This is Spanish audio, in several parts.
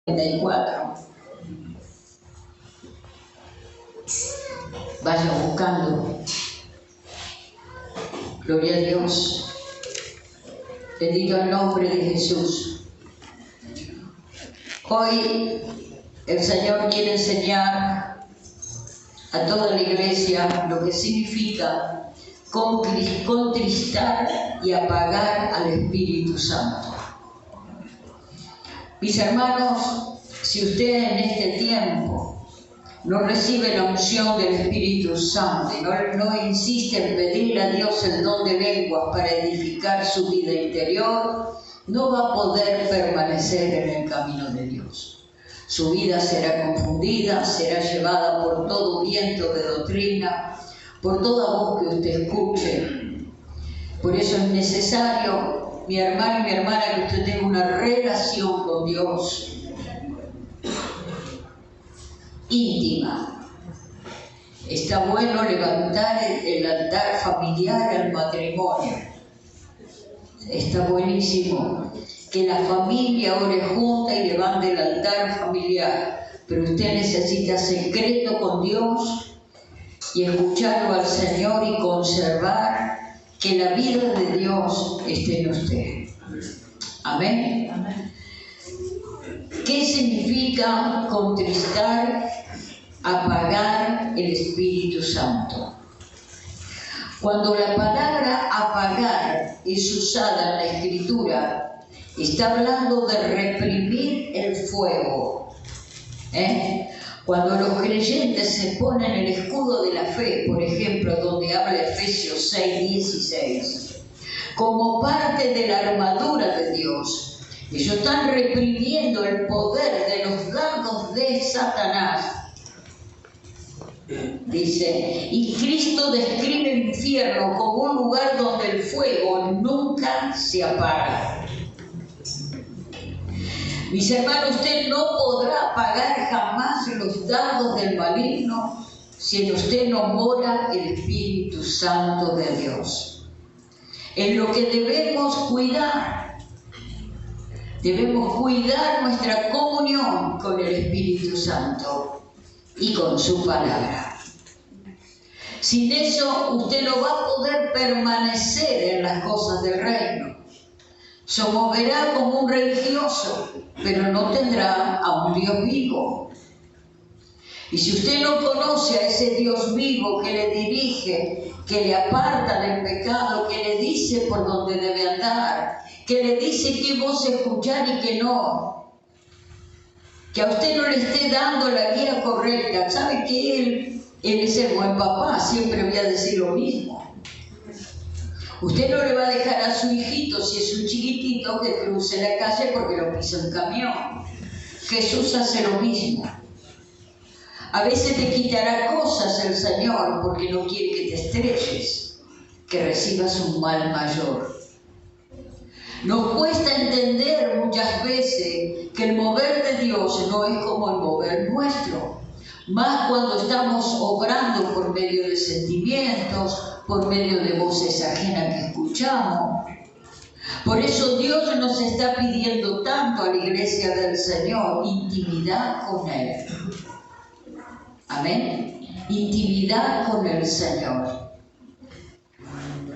34. Vaya buscando. Gloria a Dios. Bendito el nombre de Jesús. Hoy el Señor quiere enseñar a toda la iglesia lo que significa contristar y apagar al Espíritu Santo. Mis hermanos, si usted en este tiempo no recibe la unción del Espíritu Santo y no insiste en pedirle a Dios el don de lenguas para edificar su vida interior, no va a poder permanecer en el camino de Dios. Su vida será confundida, será llevada por todo viento de doctrina, por toda voz que usted escuche. Por eso es necesario, mi hermano y mi hermana, que usted tenga una relación con Dios íntima. Está bueno levantar el altar familiar al matrimonio. Está buenísimo que la familia ore junta y levante el altar familiar, pero usted necesita secreto con Dios y escucharlo al Señor y conservar que la vida de Dios esté en usted. Amén. Amén. ¿Qué significa contristar, apagar el Espíritu Santo? Cuando la palabra apagar es usada en la Escritura, está hablando de reprimir el fuego. Cuando los creyentes se ponen el escudo de la fe, por ejemplo, donde habla Efesios 6:16, como parte de la armadura de Dios, ellos están reprimiendo el poder de los dardos de Satanás. Dice, y Cristo describe el infierno como un lugar donde el fuego nunca se apaga. Mis hermanos, usted no podrá apagar jamás los dardos del maligno si en usted no mora el Espíritu Santo de Dios. Es lo que debemos cuidar. Debemos cuidar nuestra comunión con el Espíritu Santo y con su palabra. Sin eso, usted no va a poder permanecer en las cosas del reino. Se moverá como un religioso, pero no tendrá a un Dios vivo. Y si usted no conoce a ese Dios vivo que le dirige, que le aparta del pecado, que le dice por dónde debe andar, que le dice qué voz escuchar y qué no, que a usted no le esté dando la guía correcta, sabe que él es el buen papá, siempre voy a decir lo mismo. Usted no le va a dejar a su hijito, si es un chiquitito, que cruce la calle porque lo pisa un camión. Jesús hace lo mismo. A veces te quitará cosas el Señor porque no quiere que te estrelles, que recibas un mal mayor. Nos cuesta entender muchas veces que el mover de Dios no es como el mover nuestro. Más cuando estamos obrando por medio de sentimientos, por medio de voces ajenas que escuchamos. Por eso Dios nos está pidiendo tanto a la iglesia del Señor, intimidad con Él. Amén. Intimidad con el Señor.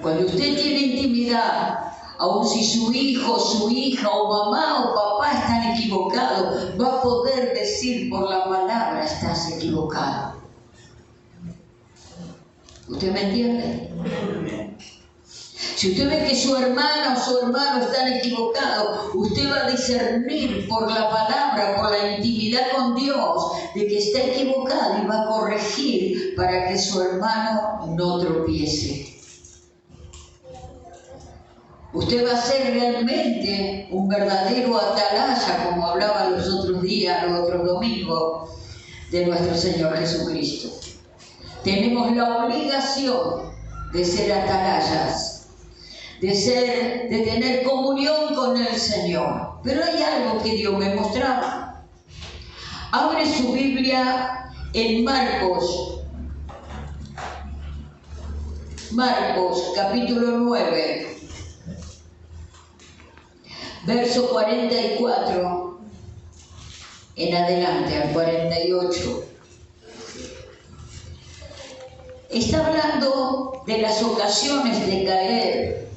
Cuando usted tiene intimidad, aun si su hijo, su hija o mamá o papá están equivocados, va a poder decir por la palabra, estás equivocado. ¿Usted me entiende? Si usted ve que su hermana o su hermano están equivocados, usted va a discernir por la palabra, por la intimidad con Dios, de que está equivocado y va a corregir para que su hermano no tropiece. Usted va a ser realmente un verdadero atalaya, como hablaba los otros días, los otros domingos, de nuestro Señor Jesucristo. Tenemos la obligación de ser atalayas, de tener comunión con el Señor. Pero hay algo que Dios me mostraba. Abre su Biblia en Marcos capítulo 9. Verso 44. en adelante, al 48. Está hablando de las ocasiones de caer.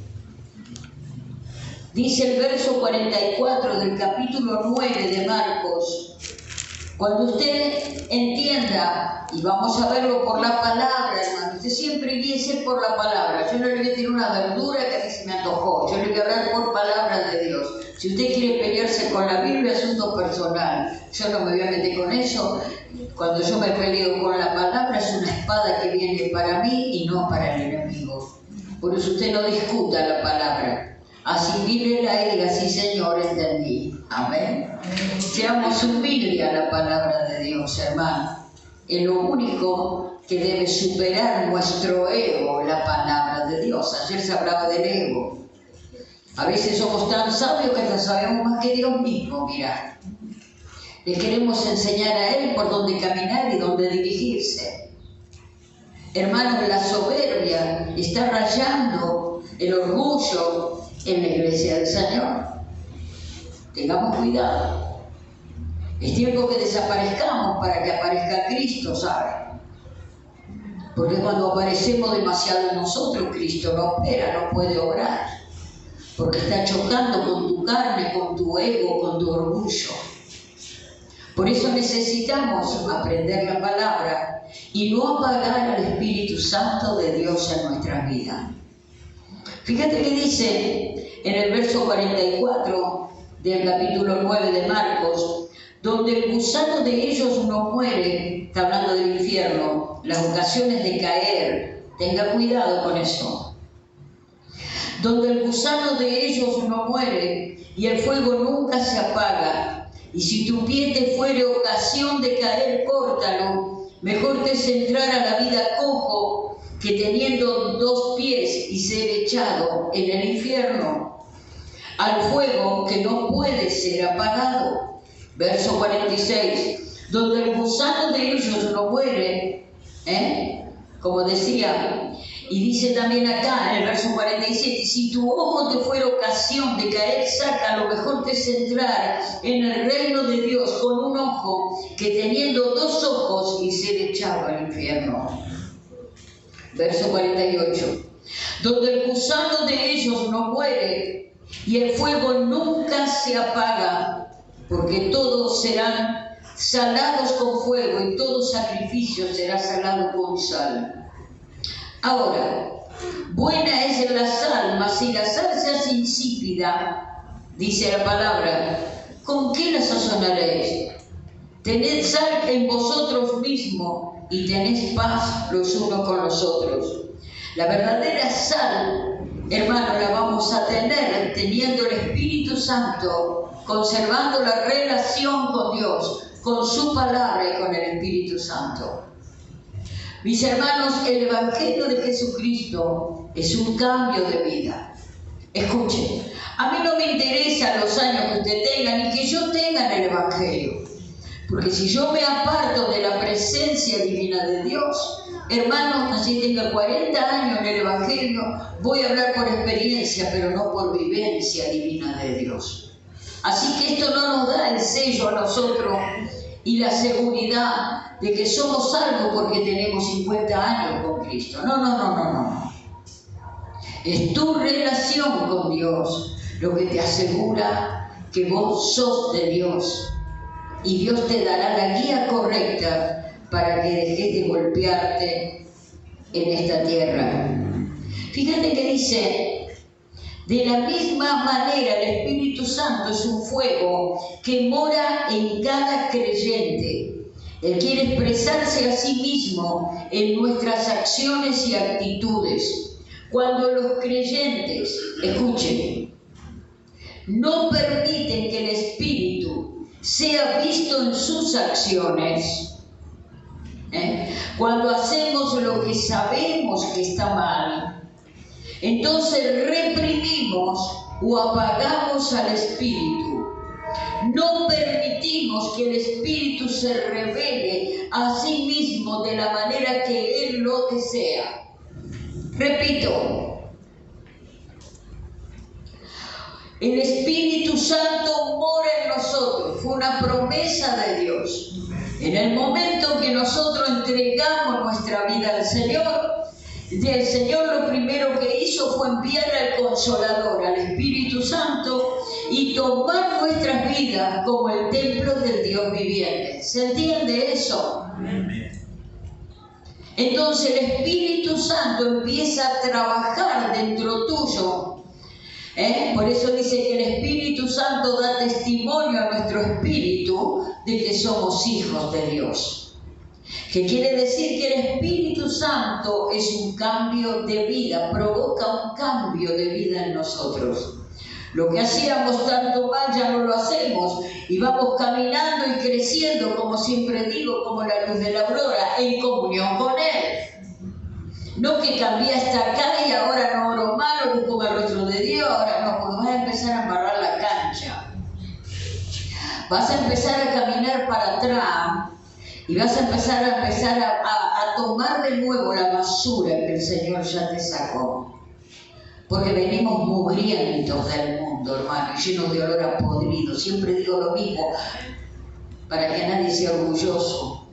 Dice el verso 44 del capítulo 9 de Marcos. Cuando usted entienda, y vamos a verlo por la palabra, hermano, usted siempre guíese por la palabra. Yo no le voy a decir una verdura que a mí se me antojó, yo le voy a hablar por palabra de Dios. Si usted quiere pelearse con la Biblia, asunto personal. Yo no me voy a meter con eso. Cuando yo me peleo con la palabra, es una espada que viene para mí y no para el enemigo. Por eso usted no discuta la palabra. Asimílela y diga, sí, Señor, entendí. Amén. Seamos humildes a la palabra de Dios, hermano. Es lo único que debe superar nuestro ego, la palabra de Dios. Ayer se hablaba del ego. A veces somos tan sabios que hasta sabemos más que Dios mismo, mirá. Le queremos enseñar a Él por dónde caminar y dónde dirigirse. Hermanos, la soberbia está rayando el orgullo en la iglesia del Señor. Tengamos cuidado. Es tiempo que desaparezcamos para que aparezca Cristo, ¿sabe? Porque cuando aparecemos demasiado en nosotros, Cristo no opera, no puede obrar. Porque está chocando con tu carne, con tu ego, con tu orgullo. Por eso necesitamos aprender la palabra y no apagar al Espíritu Santo de Dios en nuestras vidas. Fíjate que dice en el verso 44 del capítulo 9 de Marcos, donde el gusano de ellos no muere, está hablando del infierno, las ocasiones de caer, tenga cuidado con eso. Donde el gusano de ellos no muere y el fuego nunca se apaga. Y si tu pie te fuere ocasión de caer, córtalo. Mejor te es entrar a la vida cojo que teniendo 2 pies y ser echado en el infierno, al fuego que no puede ser apagado. Verso 46. Donde el gusano de ellos no muere, como decía. Y dice también acá en el verso 47, si tu ojo te fuera ocasión de caer, sácalo, mejor te es entrar en el reino de Dios con un ojo que teniendo 2 ojos y ser echado al infierno. Verso 48, donde el gusano de ellos no muere y el fuego nunca se apaga, porque todos serán salados con fuego y todo sacrificio será salado con sal. Ahora, buena es la sal, mas si la sal se hace insípida, dice la palabra, ¿con qué la sazonaréis? Tened sal en vosotros mismos y tened paz los unos con los otros. La verdadera sal, hermano, la vamos a tener teniendo el Espíritu Santo, conservando la relación con Dios, con su palabra y con el Espíritu Santo. Mis hermanos, el Evangelio de Jesucristo es un cambio de vida. Escuchen, a mí no me interesan los años que usted tenga, ni que yo tenga en el Evangelio. Porque si yo me aparto de la presencia divina de Dios, hermanos, así tenga 40 años en el Evangelio, voy a hablar por experiencia, pero no por vivencia divina de Dios. Así que esto no nos da el sello a nosotros y la seguridad de que somos salvos porque tenemos 50 años con Cristo. No. Es tu relación con Dios lo que te asegura que vos sos de Dios. Y Dios te dará la guía correcta para que dejes de golpearte en esta tierra. Fíjate que dice, de la misma manera el Espíritu Santo es un fuego que mora en cada creyente. Él quiere expresarse a sí mismo en nuestras acciones y actitudes. Cuando los creyentes, escuchen, no permiten que el Espíritu sea visto en sus acciones, cuando hacemos lo que sabemos que está mal, entonces reprimimos o apagamos al Espíritu. No permitimos que el Espíritu se revele a sí mismo de la manera que Él lo desea. Repito, El Espíritu Santo mora en nosotros. Fue una promesa de Dios. En el momento que nosotros entregamos nuestra vida al Señor, el Señor lo primero que hizo fue enviar al Consolador, al Espíritu Santo, y tomar nuestras vidas como el templo del Dios viviente. ¿Se entiende eso? Entonces el Espíritu Santo empieza a trabajar dentro tuyo. Por eso dice que el Espíritu Santo da testimonio a nuestro espíritu de que somos hijos de Dios. Que quiere decir que el Espíritu Santo es un cambio de vida, provoca un cambio de vida en nosotros. Lo que hacíamos tanto mal ya no lo hacemos y vamos caminando y creciendo, como siempre digo, como la luz de la aurora, en comunión con Él. No que cambiaste acá y ahora no oro mal, o busco el rostro de Dios, ahora no, porque vas a empezar a embarrar la cancha. Vas a empezar a caminar para atrás y vas a empezar a tomar de nuevo la basura que el Señor ya te sacó. Porque venimos mugrientos del mundo, hermano, y llenos de olor a podrido. Siempre digo lo mismo, para que nadie sea orgulloso,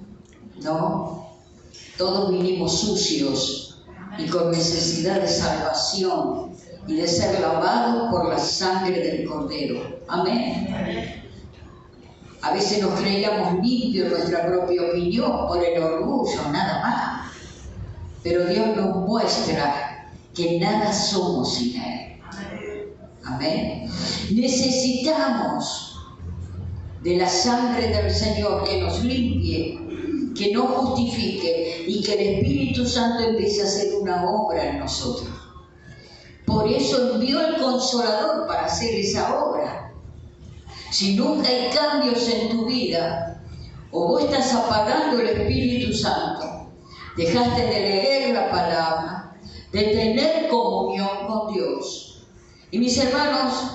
¿no? Todos vinimos sucios y con necesidad de salvación y de ser lavados por la sangre del Cordero. Amén. A veces nos creíamos limpios en nuestra propia opinión por el orgullo, nada más. Pero Dios nos muestra que nada somos sin Él. Amén. Necesitamos de la sangre del Señor que nos limpie, que nos justifique y que el Espíritu Santo empiece a hacer una obra en nosotros. Por eso envió el Consolador para hacer esa obra. Si nunca hay cambios en tu vida, o vos estás apagando el Espíritu Santo, dejaste de leer la palabra, de tener comunión con Dios. Y mis hermanos,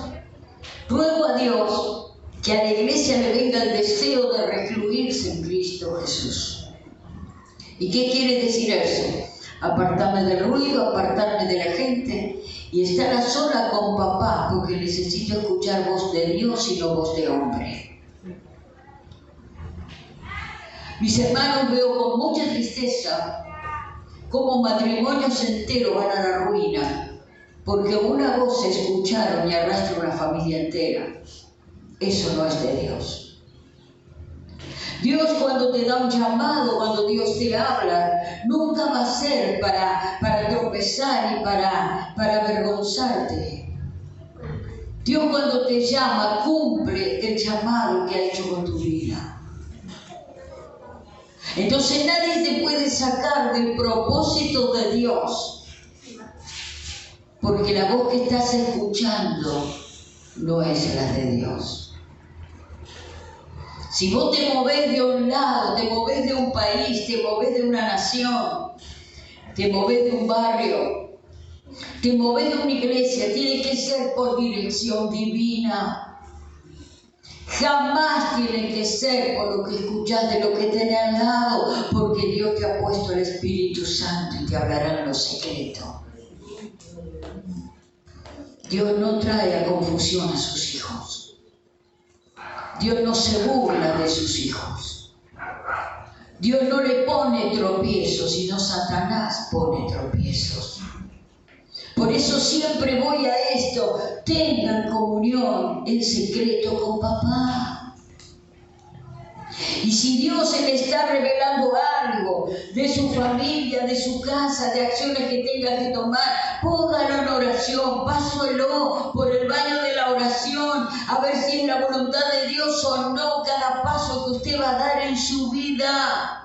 ruego a Dios que a la iglesia le venga el deseo de recluirse en Cristo Jesús. ¿Y qué quiere decir eso? Apartarme del ruido, apartarme de la gente y estar a sola con papá, porque necesito escuchar voz de Dios y no voz de hombre. Mis hermanos, veo con mucha tristeza cómo matrimonios enteros van a la ruina, porque una voz se escucharon y arrastra una familia entera. Eso no es de Dios. Dios, cuando te da un llamado, cuando Dios te habla, nunca va a ser para tropezar y para avergonzarte. Dios, cuando te llama, cumple el llamado que ha hecho con tu vida. Entonces nadie te puede sacar del propósito de Dios, porque la voz que estás escuchando no es la de Dios. Si vos te movés de un lado, te movés de un país, te movés de una nación, te movés de un barrio, te movés de una iglesia, tiene que ser por dirección divina. Jamás tiene que ser por lo que escuchás de lo que tenés al lado, porque Dios te ha puesto el Espíritu Santo y te hablará en lo secreto. Dios no trae a confusión a sus hijos. Dios no se burla de sus hijos. Dios no le pone tropiezos, sino Satanás pone tropiezos. Por eso siempre voy a esto. Tengan comunión en secreto con papá. Y si Dios se le está revelando algo de su familia, de su casa, de acciones que tenga que tomar, póngalo en oración, pásalo por el baño de la oración, a ver si es la voluntad de Dios o no cada paso que usted va a dar en su vida.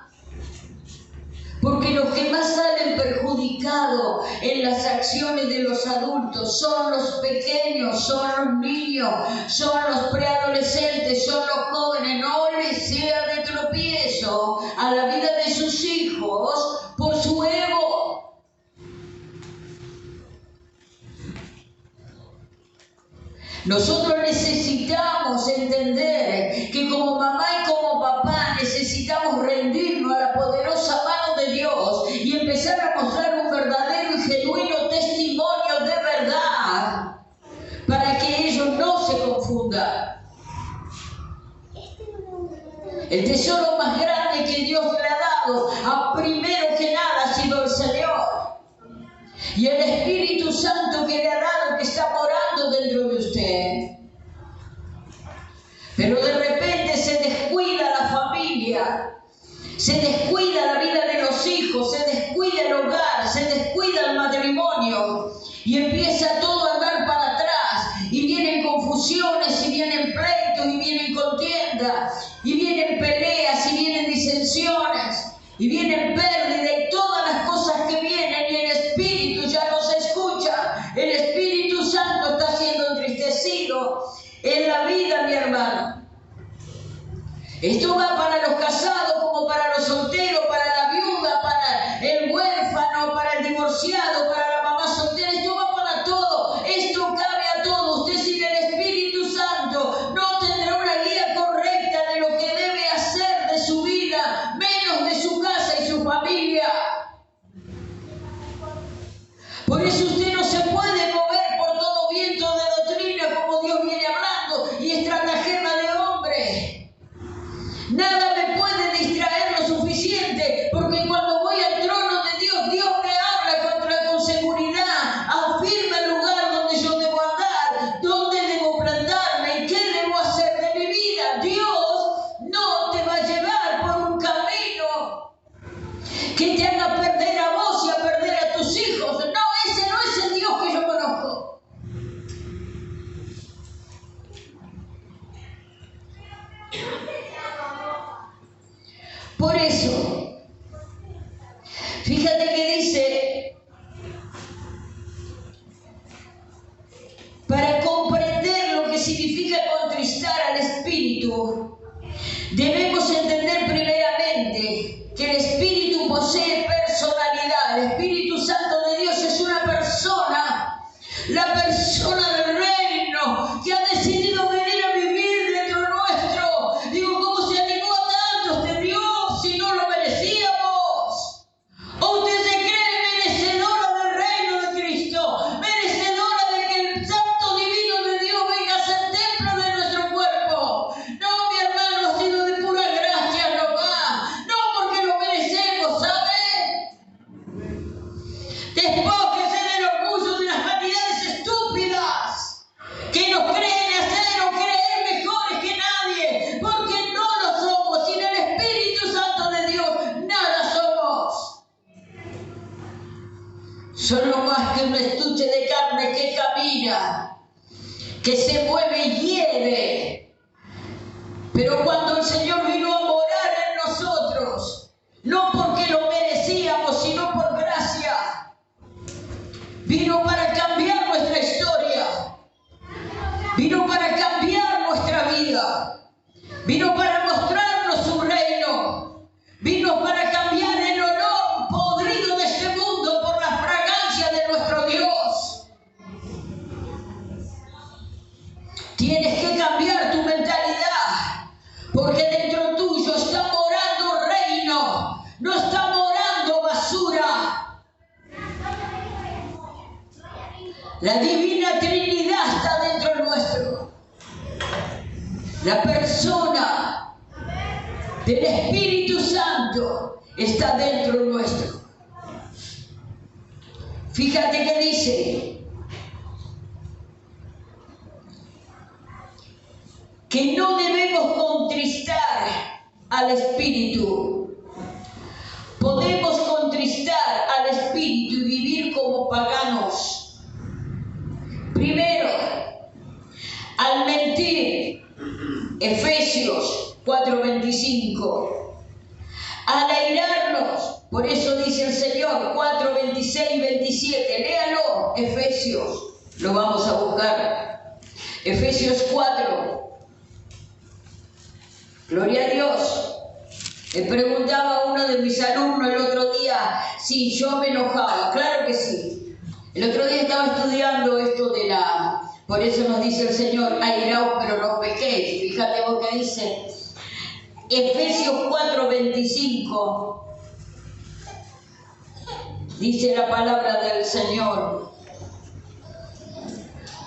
Porque los que más salen perjudicados en las acciones de los adultos son los pequeños, son los niños, son los preadolescentes, son los jóvenes. No les sea de tropiezo a la vida de sus hijos por su ego. Nosotros necesitamos entender que como mamá y como papá necesitamos rendirnos a la poderosa mano de Dios y empezar a mostrar un verdadero y genuino testimonio de verdad para que ellos no El tesoro más grande que Dios le ha dado, primero que nada, ha sido el Señor. Y el Espíritu Santo que le ha dado, que está morando dentro de usted. Pero de repente se descuida la familia, se descuida la vida de los hijos, se descuida el hogar, se descuida el matrimonio y empieza todo a andar para atrás y vienen confusiones y vienen pleitos y vienen contiendas y vienen peleas y vienen disensiones y vienen pérdidas y todas las cosas que vienen y el Espíritu ya no se escucha. El Espíritu Santo está siendo entristecido en la vida, mi hermano. Esto va para los casados como para los solteros, para la viuda, para el huérfano, para el divorciado, para la mamá soltera. Esto va para todo. Esto cabe a todo. Usted sin el Espíritu Santo no tendrá una guía correcta de lo que debe hacer de su vida, menos de su casa y su familia. Por eso usted no se puede mover por todo viento de doctrina como Dios viene hablando y estratagema de hombre. Nada me puede distraer lo suficiente, porque cuando voy al trono de Dios, Dios me habla con seguridad, afirma el lugar donde yo debo andar, dónde debo plantarme y qué debo hacer de mi vida. Dios no te va a llevar por un camino que te haga perder a vos y a perder a tus hijos. No, ese no es el Dios que yo conozco. Por eso, fíjate que dice, para comprender lo que significa contristar al Espíritu, debemos entender primeramente que el Espíritu posee personalidad. El Espíritu Santo de Dios es una persona, la persona del reino, que ha decidido venir a vivir dentro nuestro. Digo, ¿cómo se animó a tanto este Dios si no lo merecíamos? ¿O usted se cree merecedora del reino de Cristo? Merecedora de que el Santo Divino de Dios venga a ser templo de nuestro cuerpo. No, mi hermano, ha sido de pura gracia nomás. No porque lo merecemos, ¿sabe? Despójese del orgullo de las vanidades estúpidas que nos creen hacer o creer mejores que nadie, porque no lo somos. Sin el Espíritu Santo de Dios nada somos. Son no más que un estuche de carne que camina, que se mueve y hiede. Pero cuando el Señor vino a morar en nosotros, no porque lo merecíamos, sino por gracia, vino para cambiar nuestra historia, vino para cambiar nuestra vida, vino para mostrarnos su reino, vino para cambiar el olor podrido de este mundo por la fragancia de nuestro Dios. Tienes que cambiar tu mentalidad, porque dentro tuyo está morando reino, no está morando basura. La divina Trinidad está dentro nuestro. La persona del Espíritu Santo está dentro nuestro. Fíjate que dice que no debemos contristar al Espíritu. Podemos contristar al Espíritu y vivir como paganos. Primero, al mentir, Efesios 4:25. Al airarnos, por eso dice el Señor, 4:26 y 27. Léalo, Efesios, lo vamos a buscar. Efesios 4. Gloria a Dios. Le preguntaba a uno de mis alumnos el otro día si yo me enojaba. Claro que sí. El otro día estaba estudiando esto de por eso nos dice el Señor, airaos pero no pequéis. Fíjate vos que dice Efesios 4:25. Dice la palabra del Señor.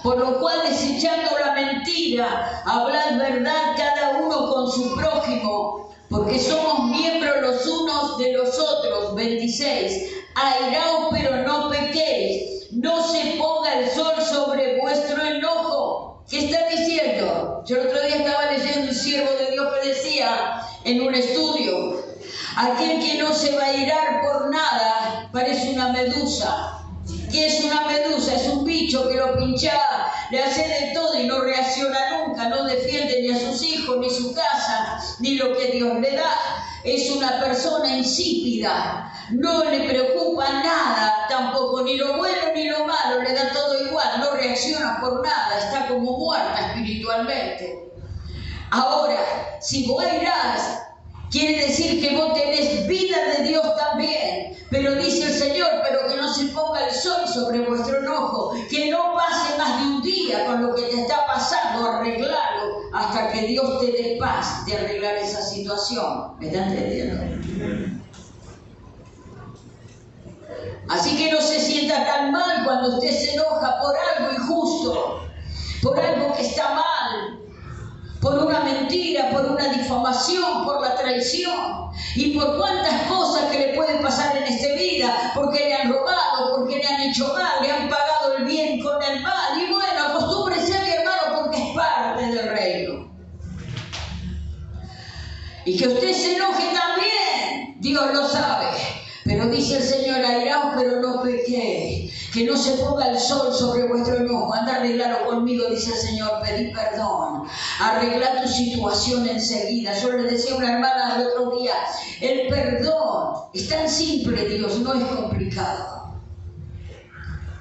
Por lo cual, desechando la mentira, hablad verdad cada uno con su prójimo, porque somos miembros los unos de los otros. 26. Airaos, pero no pequéis. No se ponga el sol sobre vuestro enojo. ¿Qué está diciendo? Yo el otro día estaba leyendo un siervo de Dios que decía en un estudio: aquel que no se va a irar por nada parece una medusa. ¿Qué es una medusa? Es un bicho que lo pincha, le hace de todo y no reacciona nunca, no defiende ni a sus hijos, ni su casa, ni lo que Dios le da. Es una persona insípida, no le preocupa nada, tampoco ni lo bueno ni lo malo, le da todo igual, no reacciona por nada, está como muerta espiritualmente. Ahora, si vos irás, quiere decir que vos tenés vida de Dios también. Pero dice el Señor, pero que no se ponga el sol sobre vuestro enojo, que no pase más de un día con lo que te está pasando, arreglarlo hasta que Dios te dé paz de arreglar esa situación. ¿Me están entendiendo? Así que no se sienta tan mal cuando usted se enoja por algo injusto, por algo que está mal, por una mentira, por una difamación, por la traición y por cuantas cosas que le pueden pasar en esta vida, porque le han robado, porque le han hecho mal, le han pagado el bien con el mal. Y bueno, acostúmbrese, mi hermano, porque es parte del reino. Y que usted se enoje también, Dios lo sabe. Pero dice el Señor: airaos, pero no pequéis. Que no se ponga el sol sobre vuestro enojo. Anda a arreglarlo conmigo, dice el Señor. Pedí perdón. Arregla tu situación enseguida. Yo le decía a una hermana el otro día: el perdón es tan simple, Dios, no es complicado.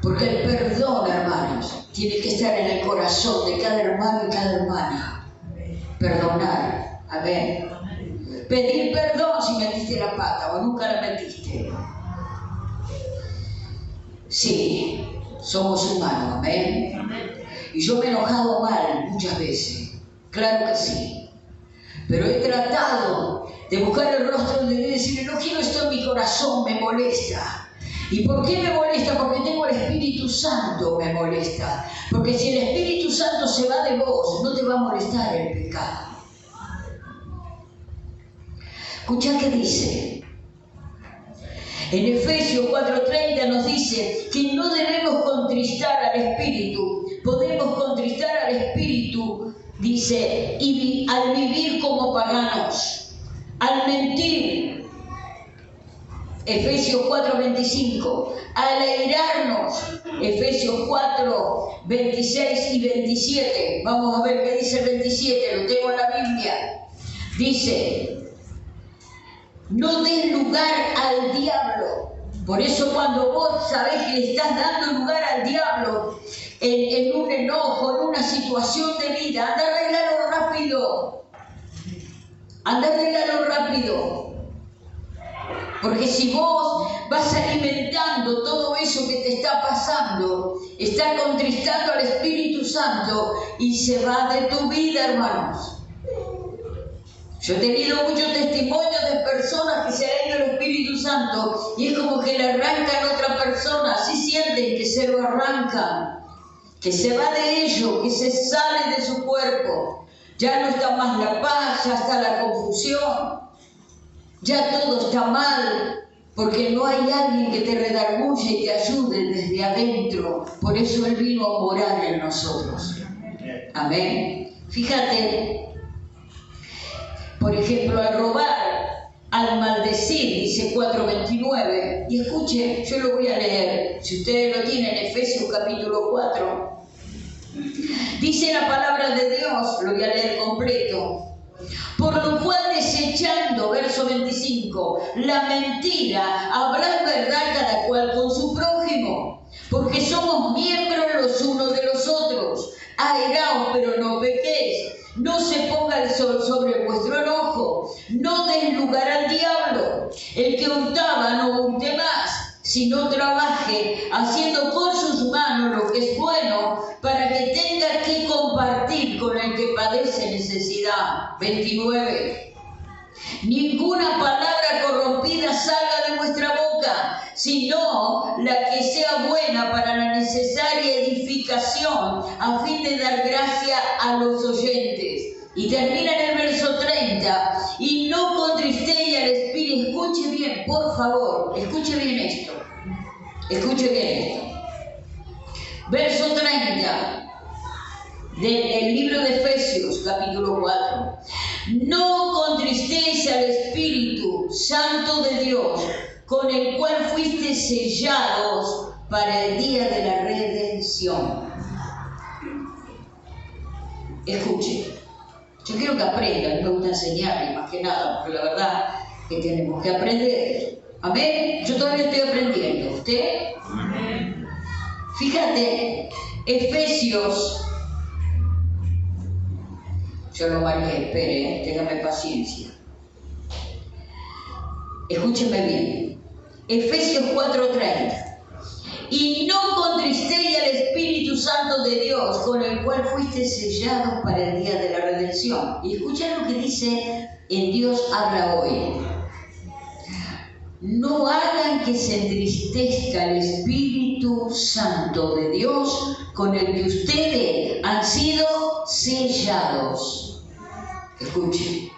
Porque el perdón, hermanos, tiene que estar en el corazón de cada hermano y cada hermana. Perdonar. Amén. Pedir perdón si metiste la pata o nunca la metiste. Sí, somos humanos, amén. Y yo me he enojado mal muchas veces, claro que sí. Pero he tratado de buscar el rostro de Dios y decirle: no quiero esto en mi corazón, me molesta. ¿Y por qué me molesta? Porque tengo el Espíritu Santo, me molesta. Porque si el Espíritu Santo se va de vos, no te va a molestar el pecado. Escucha qué dice. En Efesios 4:30 nos dice que no debemos contristar al Espíritu. Podemos contristar al Espíritu, dice, y al vivir como paganos, al mentir. Efesios 4:25, al airarnos. Efesios 4:26 y 27. Vamos a ver qué dice el 27, lo tengo en la Biblia. Dice: no des lugar al diablo. Por eso cuando vos sabés que le estás dando lugar al diablo en un enojo, en una situación de vida, anda a arreglarlo rápido. Anda a arreglarlo rápido. Porque si vos vas alimentando todo eso que te está pasando, está contristando al Espíritu Santo y se va de tu vida, hermanos. Yo he tenido muchos testimonios de personas que se han ido el Espíritu Santo y es como que le arrancan a otra persona, así sienten que se lo arrancan, que se va de ellos, que se sale de su cuerpo. Ya no está más la paz, ya está la confusión, ya todo está mal, porque no hay alguien que te redarguye y te ayude desde adentro. Por eso Él vino a morar en nosotros. Amén. Fíjate. Por ejemplo, al robar, al maldecir, dice 4:29. Y escuche, yo lo voy a leer. Si ustedes lo tienen, Efesios capítulo 4. Dice la palabra de Dios, lo voy a leer completo. Por lo cual, desechando, verso 25, la mentira, hablad verdad cada cual con su prójimo, porque somos miembros los unos de los otros. Airaos, pero no pequéis. No se ponga el sol sobre vuestro enojo. No des lugar al diablo. El que hurtaba no hurte más, sino trabaje, haciendo con sus manos lo que es bueno, para que tenga que compartir con el que padece necesidad. 29. Ninguna palabra corrompida salga de vuestra boca, sino la que sea buena para la necesaria edificación, a fin de dar gracia a los oyentes. Y termina en el verso 30. Y no contristéis al Espíritu. Escuche bien, por favor. Escuche bien esto. Escuche bien esto. Verso 30. Del libro de Efesios, capítulo 4. No contristéis al Espíritu Santo de Dios, con el cual fuiste sellados para el día de la redención. Escuche, yo quiero que aprendan, me gusta enseñarles más que nada, porque la verdad que tenemos que aprender. Amén. Yo todavía estoy aprendiendo. ¿Usted? Amén. Fíjate, Efesios. Yo lo marqué, espere, téngame paciencia. Escúcheme bien. Efesios 4:30. Y no contristéis al Espíritu Santo de Dios, con el cual fuiste sellados para el día de la redención. Y escuchen lo que dice en Dios habla hoy. No hagan que se entristezca el Espíritu Santo de Dios, con el que ustedes han sido sellados. Escuchen.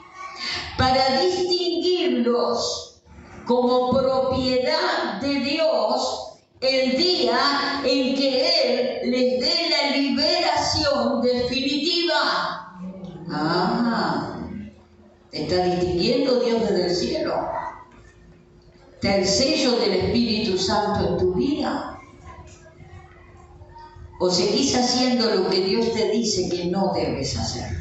Para distinguirlos como propiedad de Dios el día en que Él les dé la liberación definitiva. ¿Te está distinguiendo Dios desde el cielo? ¿Está el sello del Espíritu Santo en tu vida? ¿O seguís haciendo lo que Dios te dice que no debes hacer?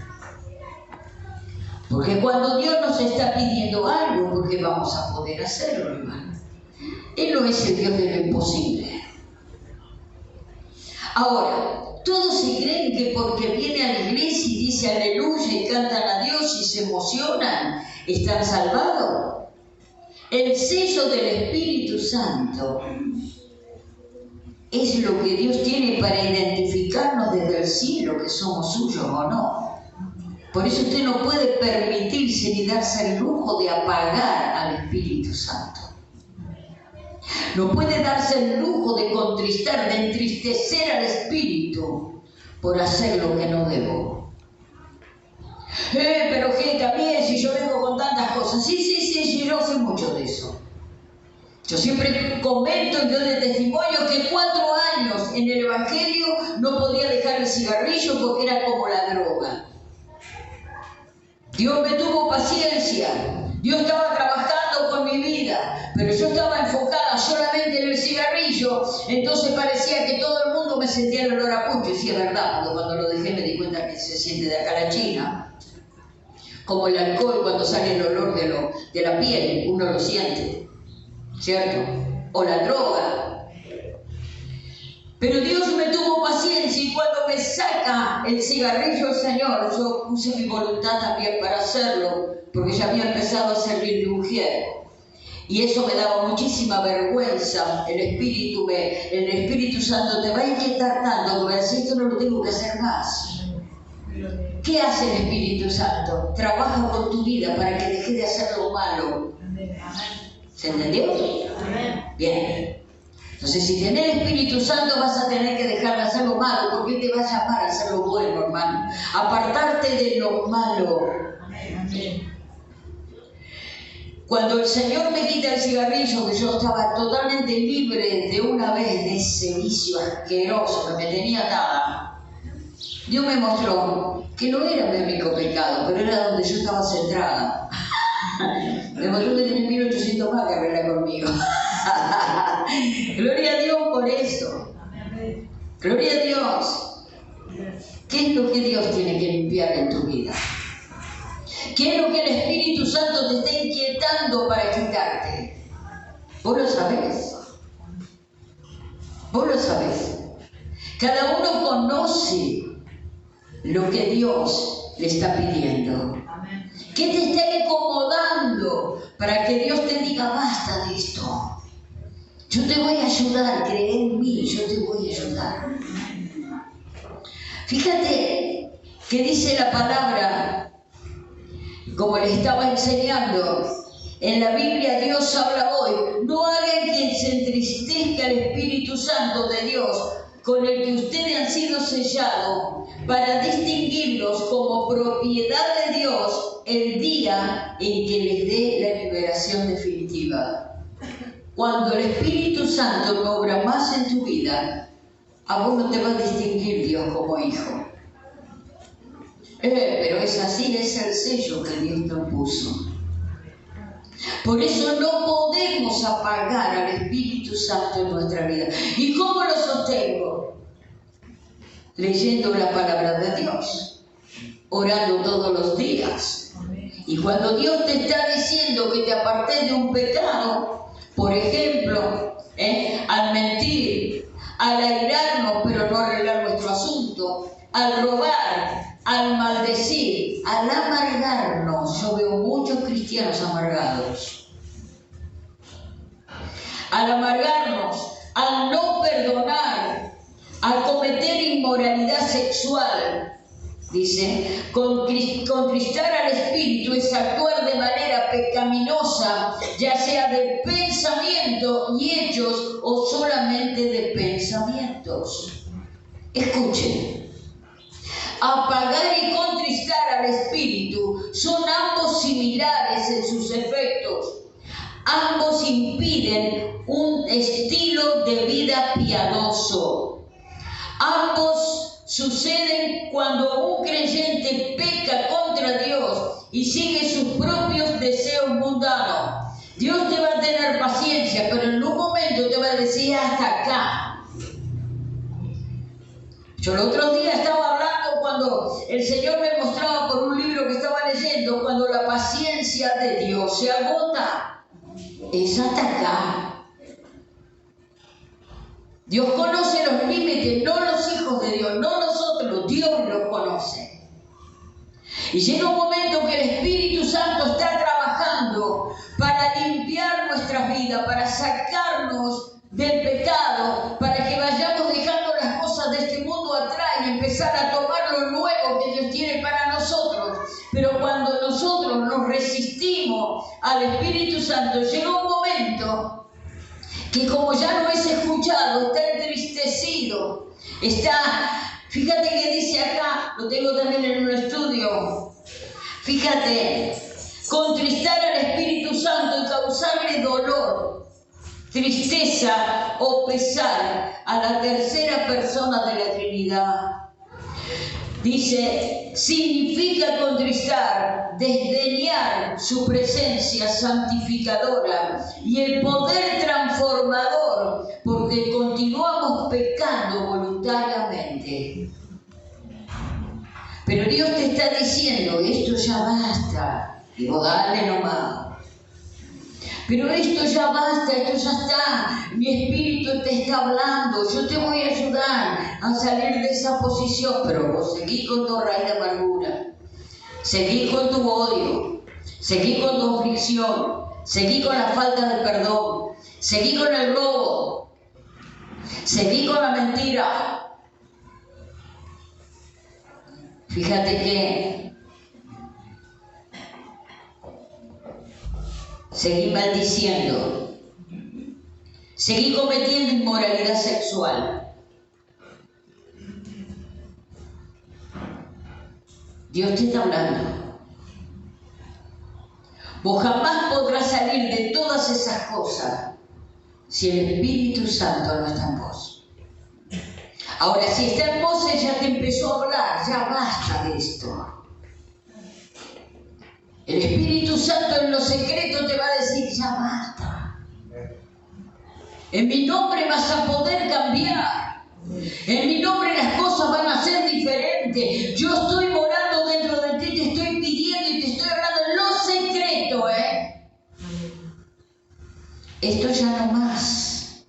Porque cuando Dios nos está pidiendo algo, porque vamos a poder hacerlo, hermano. Él no es el Dios de lo imposible. Ahora, todos se creen que porque viene a la iglesia y dice aleluya y cantan a Dios y se emocionan, están salvados. El sello del Espíritu Santo es lo que Dios tiene para identificarnos desde el cielo que somos suyos o no. Por eso usted no puede permitirse ni darse el lujo de apagar al Espíritu Santo. No puede darse el lujo de contristar, de entristecer al Espíritu por hacer lo que no debo. Pero que también si yo vengo con tantas cosas. Sí, yo sé mucho de eso. Yo siempre comento y doy de testimonio que 4 años en el Evangelio no podía dejar el cigarrillo porque era como la droga. Dios me tuvo paciencia. Dios estaba trabajando con mi vida, pero yo estaba enfocada solamente en el cigarrillo, entonces parecía que todo el mundo me sentía el olor a pucho. Y sí, es verdad, cuando lo dejé me di cuenta que se siente de acá a la China. Como el alcohol, cuando sale el olor de la piel, uno lo siente, ¿cierto? O la droga. Pero Dios me tuvo paciencia y cuando me saca el cigarrillo el Señor, yo puse mi voluntad también para hacerlo, porque ya había empezado a servir de mujer. Y eso me daba muchísima vergüenza. El Espíritu Santo te va a inquietar tanto, porque así esto no lo tengo que hacer más. ¿Qué hace el Espíritu Santo? Trabaja con tu vida para que dejes de hacer lo malo. ¿Se entendió? Bien. Entonces, si tenés el Espíritu Santo, vas a tener que dejar de hacer lo malo, porque Él te va a llamar a hacer lo bueno, hermano. Apartarte de lo malo. Cuando el Señor me quita el cigarrillo, que yo estaba totalmente libre de una vez de ese vicio asqueroso que me tenía atada, Dios me mostró que no era mi único pecado, pero era donde yo estaba centrada. Me mostró que tenía 1800 más que arreglar conmigo. Gloria a Dios por eso. Gloria a Dios. ¿Qué es lo que Dios tiene que limpiar en tu vida? ¿Qué es lo que el Espíritu Santo te está inquietando para quitarte? Vos lo sabés. Vos lo sabés. Cada uno conoce lo que Dios le está pidiendo. ¿Qué te está incomodando para que Dios te diga basta de esto? Yo te voy a ayudar, cree en mí, yo te voy a ayudar. Fíjate que dice la palabra, como les estaba enseñando, en la Biblia Dios habla hoy, no hagan que se entristezca el Espíritu Santo de Dios, con el que ustedes han sido sellados para distinguirlos como propiedad de Dios el día en que les dé la liberación definitiva. Cuando el Espíritu Santo no obra más en tu vida, a vos no te va a distinguir Dios como hijo. Pero es así, es el sello que Dios nos puso. Por eso no podemos apagar al Espíritu Santo en nuestra vida. ¿Y cómo lo sostengo? Leyendo la palabra de Dios, orando todos los días. Y cuando Dios te está diciendo que te apartes de un pecado, por ejemplo, al mentir, al airarnos pero no arreglar nuestro asunto, al robar, al maldecir, al amargarnos. Yo veo muchos cristianos amargados. Al amargarnos, al no perdonar, al cometer inmoralidad sexual. Dice, contristar al Espíritu es actuar de manera pecaminosa, ya sea de pensamiento y hechos o solamente de pensamientos. Escuchen, apagar y contristar al Espíritu son ambos similares en sus efectos. Ambos impiden un estilo de vida piadoso. Ambos suceden cuando un creyente peca contra Dios y sigue sus propios deseos mundanos. Dios te va a tener paciencia, pero en un momento te va a decir hasta acá. Yo el otro día estaba hablando cuando el Señor me mostraba por un libro que estaba leyendo, cuando la paciencia de Dios se agota. Es hasta acá. Dios conoce los límites, no los hijos de Dios, no nosotros, Dios los conoce. Y llega un momento que el Espíritu Santo está trabajando para limpiar nuestras vidas, para sacarnos del pecado, para que vayamos dejando las cosas de este mundo atrás y empezar a tomar lo nuevo que Dios tiene para nosotros. Pero cuando nosotros nos resistimos al Espíritu Santo, llega un momento que como ya no es escuchado, está entristecido, fíjate que dice acá, lo tengo también en un estudio, fíjate, contristar al Espíritu Santo y causarle dolor, tristeza o pesar a la tercera persona de la Trinidad. Dice, significa contristar, desdeñar su presencia santificadora y el poder transformador, porque continuamos pecando voluntariamente. Pero Dios te está diciendo, esto ya basta. Digo, dale nomás. Pero esto ya basta, esto ya está. Mi espíritu te está hablando. Yo te voy a ayudar a salir de esa posición. Pero vos seguís con tu raíz de amargura. Seguís con tu odio. Seguís con tu aflicción. Seguís con la falta de perdón. Seguís con el robo. Seguís con la mentira. Fíjate que seguí maldiciendo, seguí cometiendo inmoralidad sexual. Dios te está hablando. Vos jamás podrás salir de todas esas cosas si el Espíritu Santo no está en vos. Ahora, si está en vos, ella te empezó a hablar, ya basta de esto. El Espíritu Santo en lo secreto te va a decir, ya basta. En mi nombre vas a poder cambiar. En mi nombre las cosas van a ser diferentes. Yo estoy morando dentro de ti, te estoy pidiendo y te estoy hablando en lo secreto, Esto ya no más.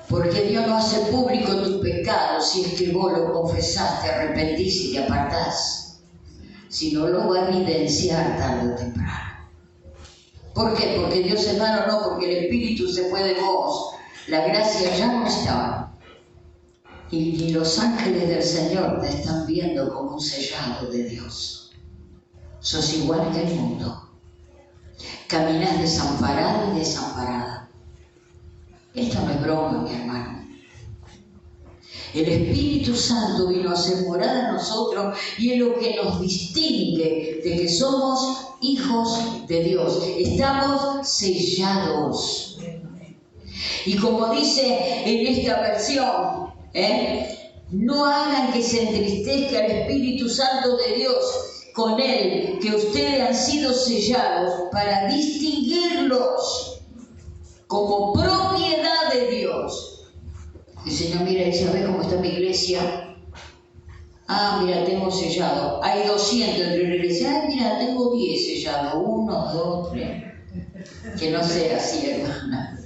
Porque Dios no hace público tus pecados si es que vos lo confesás, te arrepentís y te apartás. Si no, lo va a evidenciar tarde o temprano. ¿Por qué? Porque Dios es malo, no, porque el Espíritu se fue de vos. La gracia ya no está. Y los ángeles del Señor te están viendo como un sellado de Dios. Sos igual que el mundo. Caminás desamparado y desamparada. Esto no es broma, mi hermano. El Espíritu Santo vino a ser morada en nosotros y es lo que nos distingue de que somos hijos de Dios. Estamos sellados. Y como dice en esta versión, no hagan que se entristezca el Espíritu Santo de Dios con él, que ustedes han sido sellados para distinguirlos como propiedad de Dios. El Señor mira y dice, a ver cómo está mi iglesia. Ah, mira, tengo sellado. Hay 200 entre la iglesia. Ay, mira, tengo 10 sellados. 1, 2, 3. Que no sea así, hermana.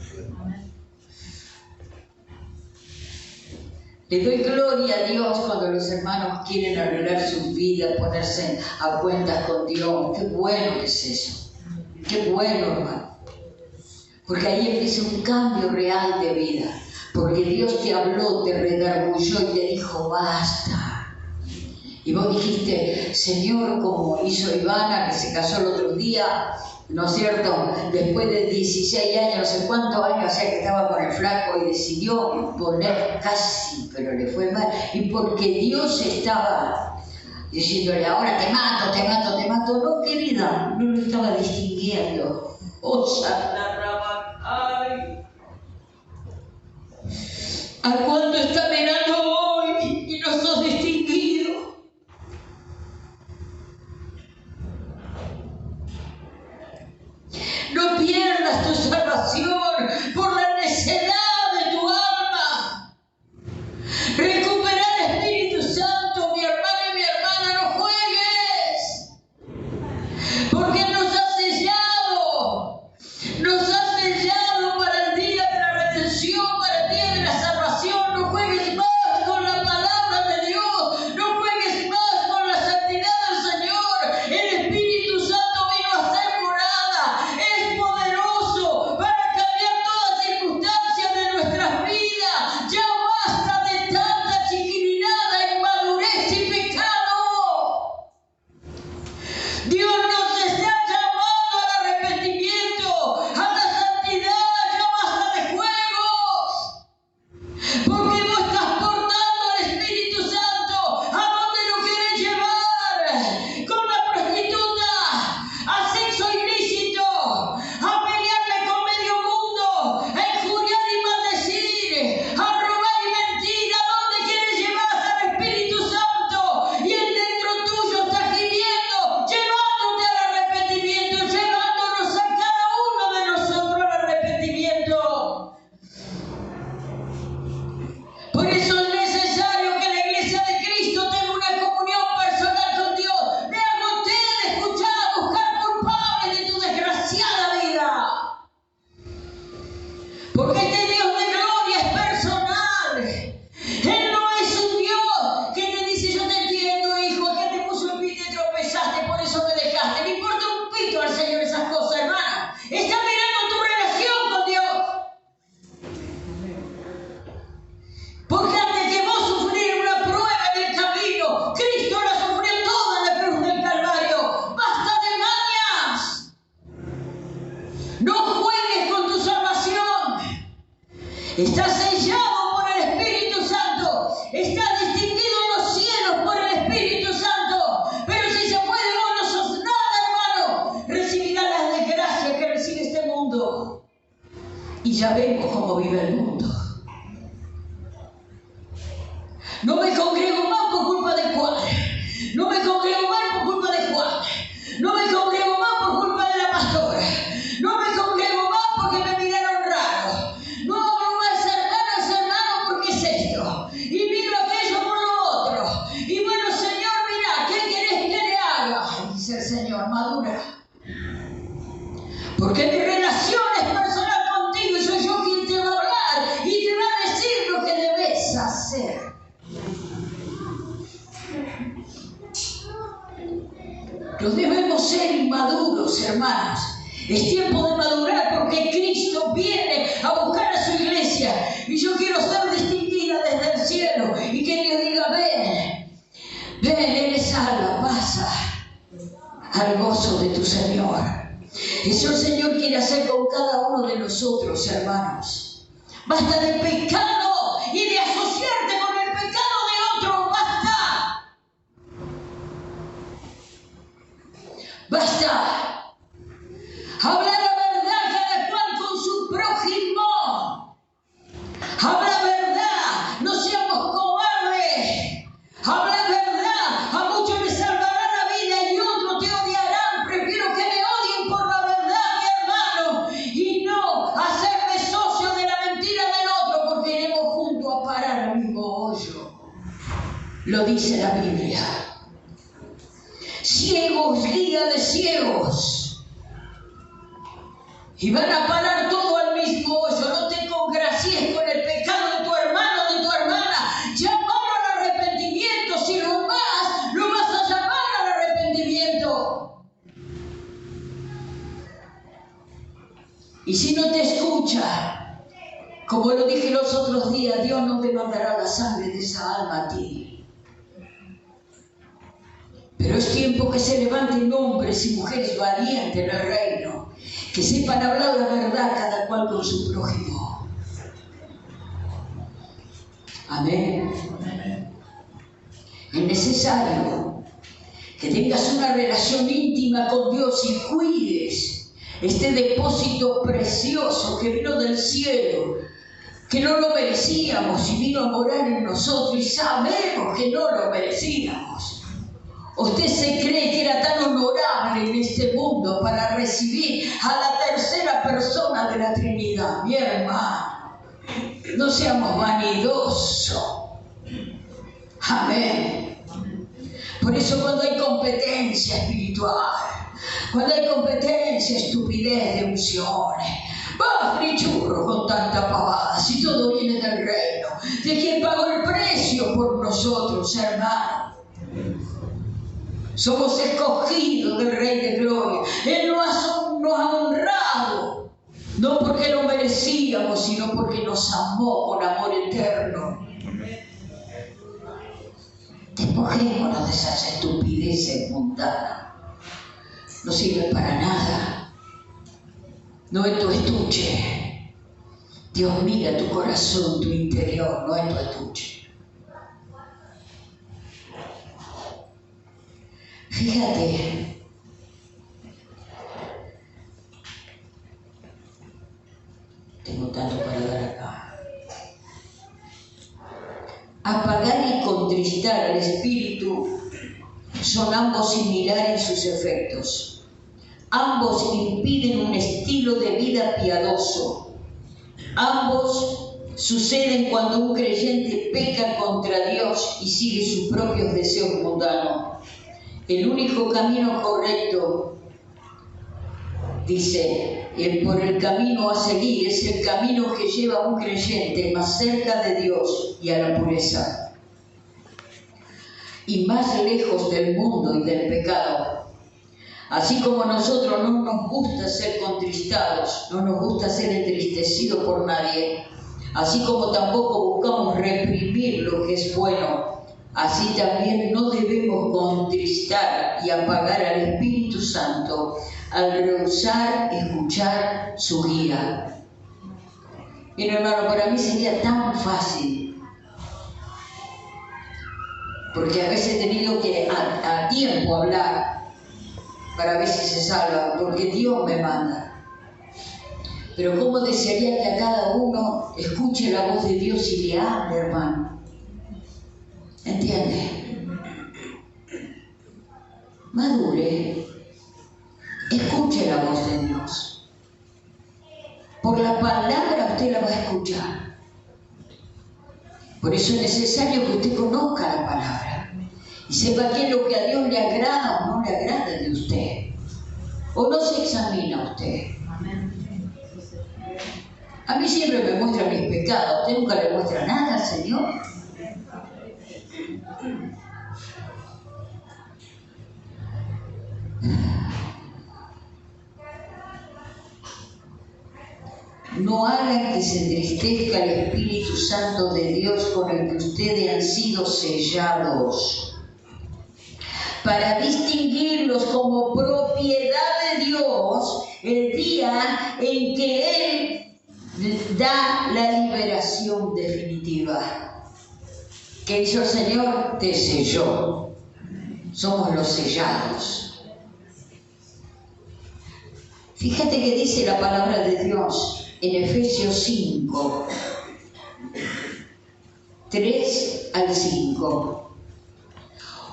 Le doy gloria a Dios cuando los hermanos quieren arreglar sus vidas, ponerse a cuentas con Dios. Qué bueno que es eso. Qué bueno, hermano. Porque ahí empieza un cambio real de vida. Porque Dios te habló, te redarguyó y te dijo, basta. Y vos dijiste, Señor, como hizo Ivana, que se casó el otro día, ¿no es cierto? Después de 16 años, no sé cuántos años hacía que estaba con el flaco y decidió poner casi, pero le fue mal. Y porque Dios estaba diciéndole, ahora te mato, te mato, te mato. No, querida, no lo estaba distinguiendo. Oh, Santa Rama, ay. ¿A cuánto está mirando hoy y no sos distinguido? No pierdas tu salvación por la necedad de tu alma. Recupera el Espíritu Santo, mi hermano y mi hermana, no juegues. Porque nos ha sellado. Nos ha sellado para el día de la redención, para el día de la salvación. No juegues más con la palabra de Dios. No juegues más con la santidad del Señor. El Espíritu Santo vino a ser morada. Es poderoso para cambiar toda circunstancia de nuestras vidas. Ya basta de tanta chiquilinada, inmadurez y pecado. Dios nos está llamando al arrepentimiento, a la santidad. Ya basta de juegos. Porque vos estás portando al Espíritu Santo. ¿A dónde lo querés llevar? Con la prostituta, a sexo ilícito, a pelearle con medio mundo, a injuriar y maldecir, a robar y mentir. ¿A dónde querés llevar al Espíritu Santo? Y él dentro tuyo está gimiendo, llevándote al arrepentimiento, llevándonos a cada uno de nosotros al arrepentimiento. Por eso es necesario que la iglesia de Cristo tenga una comunión personal con Dios. Me agoté de escuchar a buscar culpables de tu desgraciada vida. Porque este Dios de gloria es personal. Él no es un Dios que te dice, yo te entiendo, hijo, que te puso el pie y te tropezaste, por eso me dejaste. Le importa un pito al Señor esas cosas, hermano. Está mirando tu relación con Dios. Porque antes que vos sufrir una prueba en el camino, Cristo la sufrió toda en la cruz del Calvario. ¡Basta de mañas! No juegues con tu salvación. Estás sellado por el Espíritu Santo. Estás distinguido en los cielos por el Espíritu Santo. Pero si se puede, vos no sos nada, hermano. Recibirás las desgracias que recibe este mundo. Y ya vemos cómo vive el mundo. No me congrego más por culpa de Juan. No me congrego más por culpa de Juan. No me congrego más por culpa de la pastora. No me congrego más porque me miraron raro. No hablo más hermano porque es esto. Y miro aquello por lo otro. Y bueno, Señor, mira, ¿qué querés que le haga? Dice el Señor, madura. Porque mi relación es personal contigo y soy yo quien te va a hablar y te va a decir lo que debes hacer. No debemos ser inmaduros, hermanos. Es tiempo de madurar porque Cristo viene a buscar a su iglesia. Y yo quiero ser distinguida desde el cielo. Y que Dios diga, ven, eres salva, pasa al gozo de tu Señor. Eso el Señor quiere hacer con cada uno de nosotros, hermanos. Basta de pecado y de asociarte con el Lo dice la Biblia. Ciegos guía de ciegos. Y van a parar todo al mismo hoyo. No te congracies con el pecado de tu hermano o de tu hermana. Llámalo al arrepentimiento. Si lo amas, lo vas a llamar al arrepentimiento. Y si no te escucha, como lo dije los otros días, Dios no te mandará la sangre de esa alma a ti. Pero es tiempo que se levanten hombres y mujeres valientes en el reino, que sepan hablar la verdad cada cual con su prójimo. Amén. Es necesario que tengas una relación íntima con Dios y cuides este depósito precioso que vino del cielo, que no lo merecíamos y vino a morar en nosotros, y sabemos que no lo merecíamos. Usted se cree que era tan honorable en este mundo para recibir a la tercera persona de la Trinidad. Mi hermano, no seamos vanidosos. Amén. Por eso cuando hay competencia espiritual, cuando hay competencia, estupidez de unciones, va frichurro con tanta pavada, si todo viene del reino, de quien pagó el precio por nosotros, hermano. Somos escogidos del Rey de Gloria. Él nos ha honrado, no porque lo merecíamos, sino porque nos amó con amor eterno. Despojémonos de esas estupideces mundanas. No sirve para nada. No es tu estuche. Dios mira tu corazón, tu interior, no es tu estuche. Fíjate, tengo tanto para dar acá. Apagar y contristar al espíritu son ambos similares en sus efectos. Ambos impiden un estilo de vida piadoso. Ambos suceden cuando un creyente peca contra Dios y sigue sus propios deseos mundanos. El único camino correcto, dice, por el camino a seguir, es el camino que lleva a un creyente más cerca de Dios y a la pureza, y más lejos del mundo y del pecado. Así como a nosotros no nos gusta ser contristados, no nos gusta ser entristecidos por nadie, así como tampoco buscamos reprimir lo que es bueno, así también no debemos contristar y apagar al Espíritu Santo al rehusar escuchar su guía. Mira, hermano, para mí sería tan fácil, porque a veces he tenido que a tiempo hablar para ver si se salva, porque Dios me manda. Pero cómo desearía que a cada uno escuche la voz de Dios y le hable, hermano. ¿Entiende? Madure, escuche la voz de Dios. Por la palabra usted la va a escuchar. Por eso es necesario que usted conozca la palabra y sepa qué es lo que a Dios le agrada o no le agrada de usted. O no se examina usted. A mí siempre me muestra mis pecados. ¿Usted nunca le muestra nada al Señor? No hagan que se entristezca el Espíritu Santo de Dios con el que ustedes han sido sellados, para distinguirlos como propiedad de Dios el día en que Él da la liberación definitiva. ¿Qué hizo el Señor? Te selló. Somos los sellados. Fíjate que dice la palabra de Dios en Efesios 5, 3 al 5.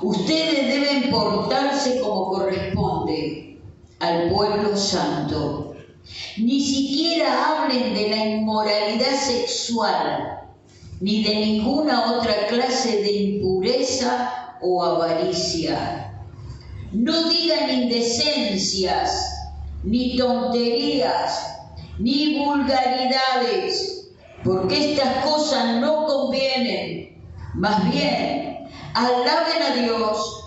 Ustedes deben portarse como corresponde al pueblo santo. Ni siquiera hablen de la inmoralidad sexual ni de ninguna otra clase de impureza o avaricia. No digan indecencias, ni tonterías, ni vulgaridades, porque estas cosas no convienen. Más bien, alaben a Dios,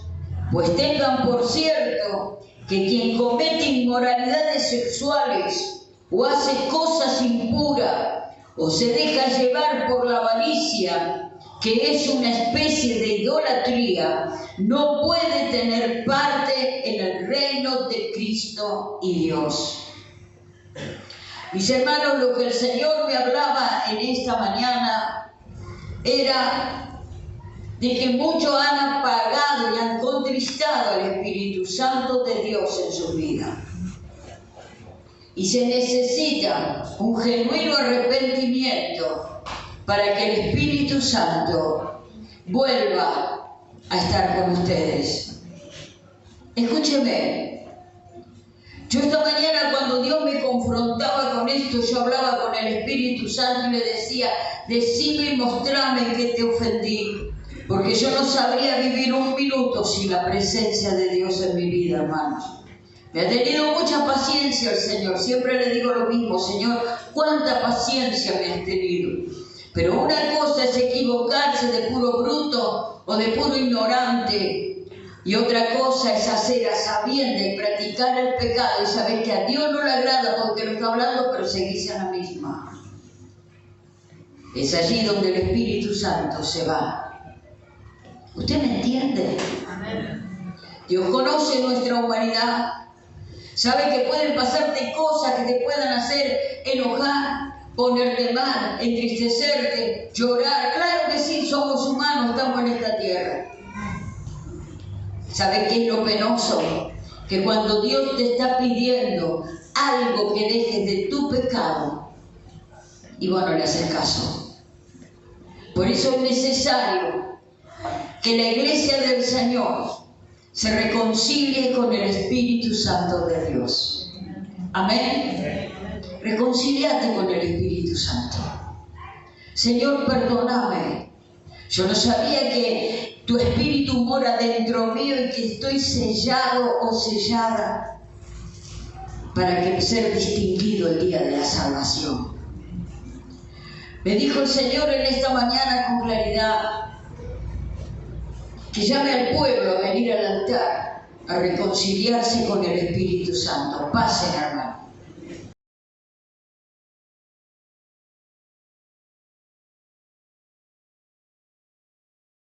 pues tengan por cierto que quien comete inmoralidades sexuales o hace cosas impuras o se deja llevar por la avaricia, que es una especie de idolatría, no puede tener parte en el reino de Cristo y Dios. Mis hermanos, lo que el Señor me hablaba en esta mañana era de que muchos han apagado y han contristado al Espíritu Santo de Dios en su vida. Y se necesita un genuino arrepentimiento para que el Espíritu Santo vuelva a estar con ustedes. Escúcheme, yo esta mañana cuando Dios me confrontaba con esto, yo hablaba con el Espíritu Santo y le decía, decime y mostrame en qué te ofendí, porque yo no sabría vivir un minuto sin la presencia de Dios en mi vida, hermanos. Me ha tenido mucha paciencia el Señor, siempre le digo lo mismo, Señor, cuánta paciencia me has tenido. Pero una cosa es equivocarse de puro bruto o de puro ignorante, y otra cosa es hacer a sabiendas y practicar el pecado y saber que a Dios no le agrada porque lo está hablando, pero seguirse a la misma. Es allí donde el Espíritu Santo se va. ¿Usted me entiende? Dios conoce nuestra humanidad. Sabe que pueden pasarte cosas que te puedan hacer enojar, ponerte mal, entristecerte, llorar. Claro que sí, somos humanos, estamos en esta tierra. ¿Sabe qué es lo penoso? Que cuando Dios te está pidiendo algo que dejes de tu pecado, y vos no le haces caso. Por eso es necesario que la iglesia del Señor se reconcilie con el Espíritu Santo de Dios. Amén. Reconcíliate con el Espíritu Santo. Señor, perdóname. Yo no sabía que tu Espíritu mora dentro mío y que estoy sellado o sellada para que ser distinguido el día de la salvación. Me dijo el Señor en esta mañana con claridad que llame al pueblo a venir al altar a reconciliarse con el Espíritu Santo. Pasen, hermano.